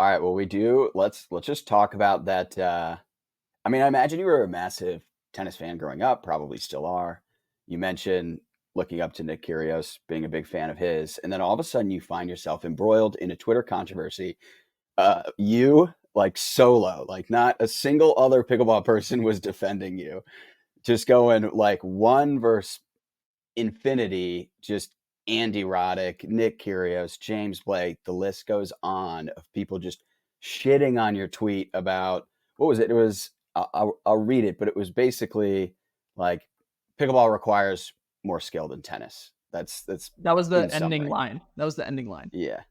All right, well, we do. Let's just talk about that. I mean, I imagine you were a massive tennis fan growing up, probably still are. You mentioned looking up to Nick Kyrgios, being a big fan of his, and then all of a sudden you find yourself embroiled in a Twitter controversy. You like solo, like not a single other pickleball person was defending you. Just going like one versus infinity, just Andy Roddick, Nick Kyrgios, James Blake, the list goes on of people just shitting on your tweet about what was it? It was I'll read it, but it was basically like pickleball requires more skill than tennis. That's That was in the ending summary. line. That was the ending line. Yeah.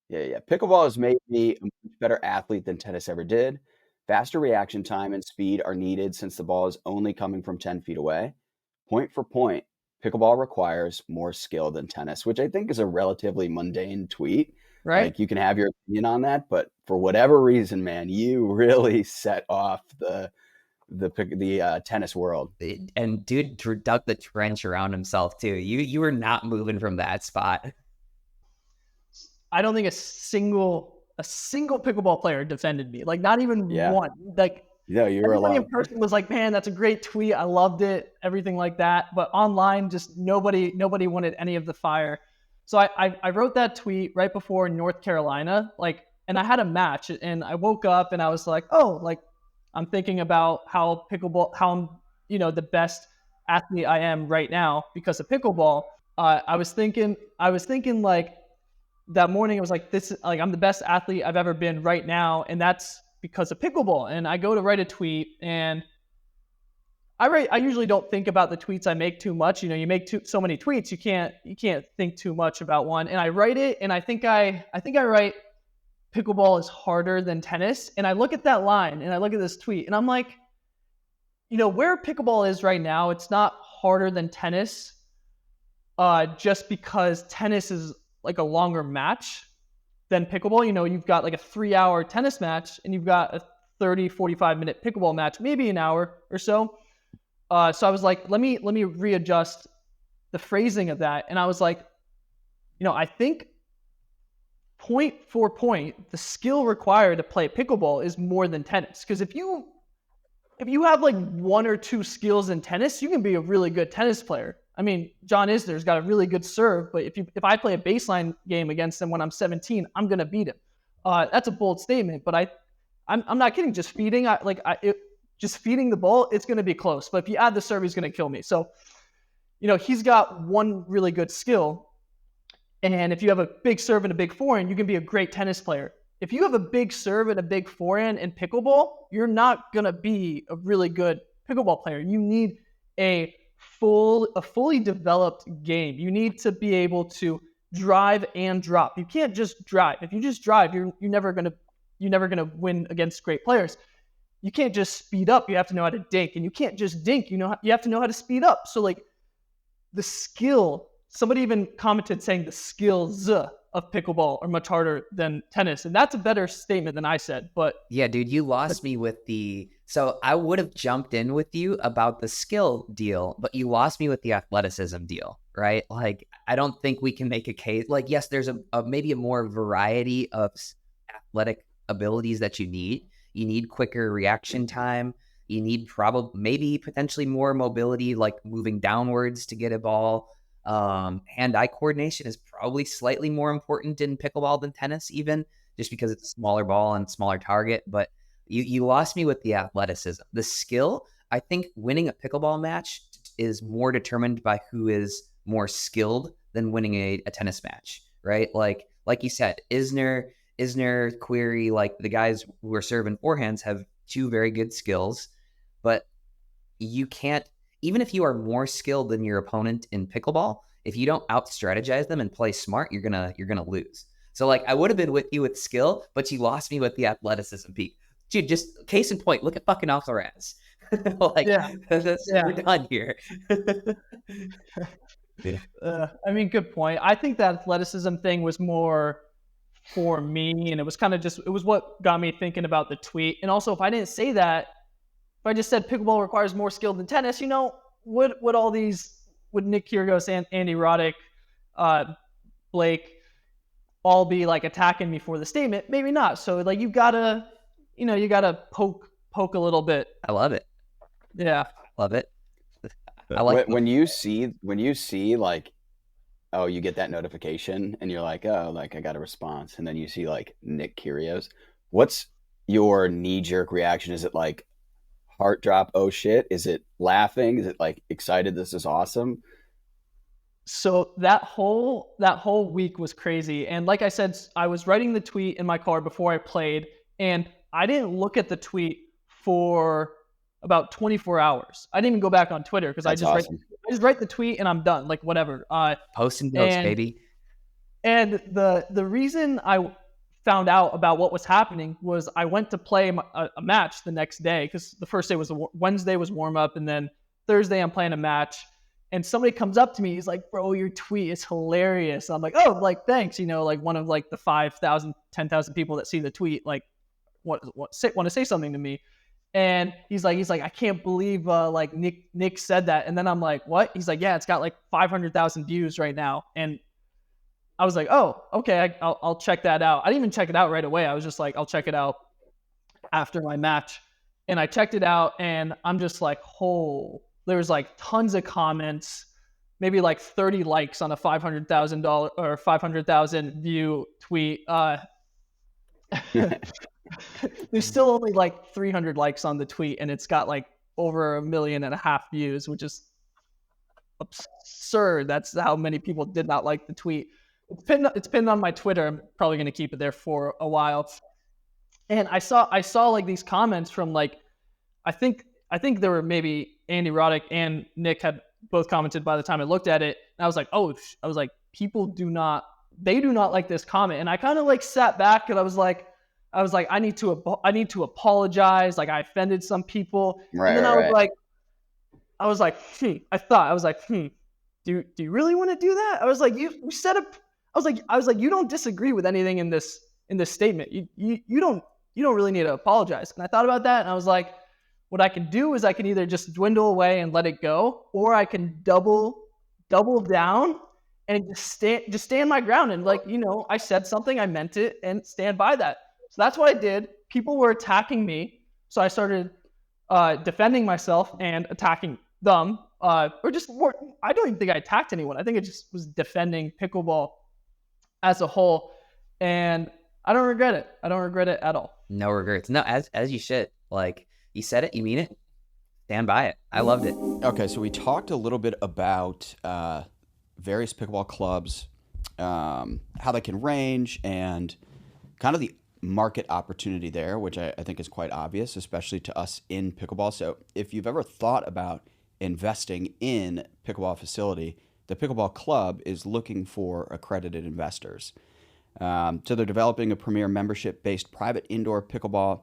Yeah. Pickleball has made me a much better athlete than tennis ever did. Faster reaction time and speed are needed since the ball is only coming from 10 feet away. Point for point, pickleball requires more skill than tennis, which I think is a relatively mundane tweet. Right? Like you can have your opinion on that, but for whatever reason, man, you really set off the tennis world. And dude dug the trench around himself too. You were not moving from that spot. I don't think a single pickleball player defended me. Like not even Yeah. one. Like No, you were everybody in alone. person was like, "Man, that's a great tweet. I loved it." Everything like that. But online, just nobody wanted any of the fire. So I wrote that tweet right before North Carolina, like, and I had a match, and I woke up and I was like, "Oh, like I'm thinking about how I'm, the best athlete I am right now because of pickleball." I was thinking like that morning, it was like this, like I'm the best athlete I've ever been right now, and that's because of pickleball. And I go to write a tweet, and I usually don't think about the tweets I make too much. You make so many tweets, you can't think too much about one. And I write it, and I think I write pickleball is harder than tennis. And I look at that line, and I look at this tweet, and I'm like, where pickleball is right now, it's not harder than tennis, just because tennis is like a longer match than pickleball. You've got like a 3-hour tennis match, and you've got a 30, 45-minute pickleball match, maybe an hour or so. So I was like, let me readjust the phrasing of that. And I was like, I think point for point, the skill required to play pickleball is more than tennis. Because if you have like one or two skills in tennis, you can be a really good tennis player. I mean, John Isner's got a really good serve, but if I play a baseline game against him when I'm 17, I'm gonna beat him. That's a bold statement, but I'm not kidding. Just just feeding the ball, it's gonna be close. But if you add the serve, he's gonna kill me. So, he's got one really good skill, and if you have a big serve and a big forehand, you can be a great tennis player. If you have a big serve and a big forehand in pickleball, you're not gonna be a really good pickleball player. You need a fully developed game. You need to be able to drive and drop. You can't just drive. If you just drive, you're never gonna win against great players. You can't just speed up. You have to know how to dink, and you can't just dink. You have to know how to speed up. So like the skill. Somebody even commented saying the skills of pickleball are much harder than tennis, and that's a better statement than I said. But yeah, dude, you lost me with so I would have jumped in with you about the skill deal, but you lost me with the athleticism deal, right? Like, I don't think we can make a case. Like, yes, there's maybe a more variety of athletic abilities that you need. You need quicker reaction time. You need maybe potentially more mobility, like moving downwards to get a ball. Hand-eye coordination is probably slightly more important in pickleball than tennis, even just because it's a smaller ball and smaller target. But you lost me with the athleticism. The skill, I think winning a pickleball match is more determined by who is more skilled than winning a tennis match, right? Like you said, Isner, Query, like the guys who are serving forehands have two very good skills, but you can't, even if you are more skilled than your opponent in pickleball, if you don't out strategize them and play smart, you're gonna lose. So like I would have been with you with skill, but you lost me with the athleticism piece. Dude, just case in point, look at fucking Alcaraz. Like yeah, we're done here. I mean, good point. I think the athleticism thing was more for me, and it was kind of it was what got me thinking about the tweet. And also, if I didn't say that, if I just said pickleball requires more skill than tennis, would Nick Kyrgios and Andy Roddick, Blake, all be like attacking me for the statement. Maybe not. So like you gotta poke a little bit. I love it. Yeah. Love it. I like when you see like, oh, you get that notification and you're like, oh, like I got a response, and then you see like Nick Kyrgios. What's your knee-jerk reaction? Is it like heart drop, oh shit? Is it laughing? Is it like excited, this is awesome? So that whole week was crazy. And like I said, I was writing the tweet in my car before I played, and I didn't look at the tweet for about 24 hours. I didn't even go back on Twitter because I That's awesome. write the tweet and I'm done, like whatever. Posting notes, baby. And the reason I found out about what was happening was I went to play a match the next day, because the first day was Wednesday was warm up, and then Thursday I'm playing a match. And somebody comes up to me, he's like, bro, your tweet is hilarious. I'm like, oh, like, thanks. You know, like one of like the 5,000, 10,000 people that see the tweet, like want to say something to me. And he's like, I can't believe like Nick said that. And then I'm like, what? He's like, yeah, it's got like 500,000 views right now. And I was like, oh, okay, I'll check that out. I didn't even check it out right away. I was just like, I'll check it out after my match. And I checked it out, and I'm just like, oh, there's like tons of comments, maybe like 30 likes on a $500,000 or 500,000 view tweet. There's still only like 300 likes on the tweet, and it's got like over 1.5 million views, which is absurd. That's how many people did not like the tweet. It's pinned on my Twitter. I'm probably going to keep it there for a while. And I saw like these comments from like, I think there were maybe Andy Roddick and Nick had both commented by the time I looked at it. And I was like, oh, people do not like this comment. And I kind of like sat back, and I was like, I need to apologize. Like I offended some people. Right, and then right. I was like, do you really want to do that? I was like, you set up. I was like, you don't disagree with anything in this statement. You don't really need to apologize. And I thought about that, and I was like, what I can do is I can either just dwindle away and let it go, or I can double down and just stand my ground. And like, I said something, I meant it, and stand by that. So that's what I did. People were attacking me, so I started defending myself and attacking them. Or just more, I don't even think I attacked anyone. I think it just was defending pickleball as a whole, and I don't regret it. I don't regret it at all. No regrets. No, as you should. Like, you said it, you mean it. Stand by it. I loved it. Okay, so we talked a little bit about various pickleball clubs, how they can range, and kind of the market opportunity there, which I think is quite obvious, especially to us in pickleball. So if you've ever thought about investing in pickleball facility, the Pickleball Club is looking for accredited investors. So they're developing a premier membership-based private indoor pickleball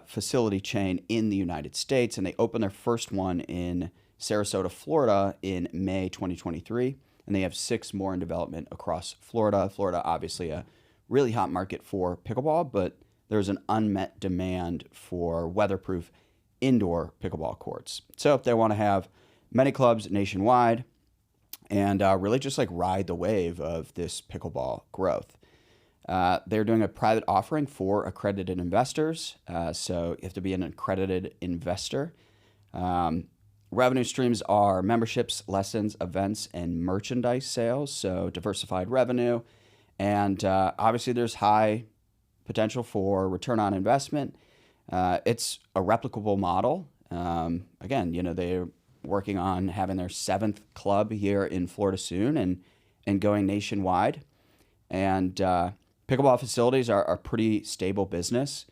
facility chain in the United States, and they opened their first one in Sarasota, Florida in May 2023, and they have 6 more in development across Florida. Florida, obviously a really hot market for pickleball, but there's an unmet demand for weatherproof indoor pickleball courts. So they want to have many clubs nationwide and really just like ride the wave of this pickleball growth. They're doing a private offering for accredited investors. So you have to be an accredited investor. Revenue streams are memberships, lessons, events, and merchandise sales. So diversified revenue. And obviously there's high potential for return on investment. It's a replicable model. Again, they're working on having their 7th club here in Florida soon and going nationwide. And pickleball facilities are a pretty stable business.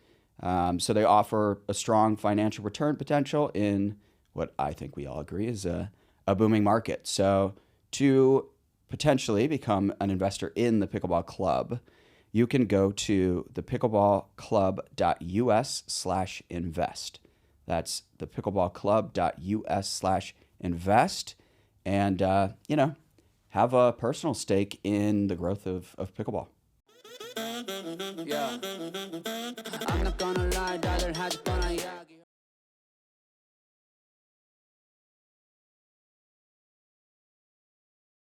So they offer a strong financial return potential in what I think we all agree is a booming market. So to potentially become an investor in the Pickleball Club, you can go to thepickleballclub.us/invest. That's thepickleballclub.us/invest. And, have a personal stake in the growth of pickleball. Yeah. I'm not gonna lie, darling, has gonna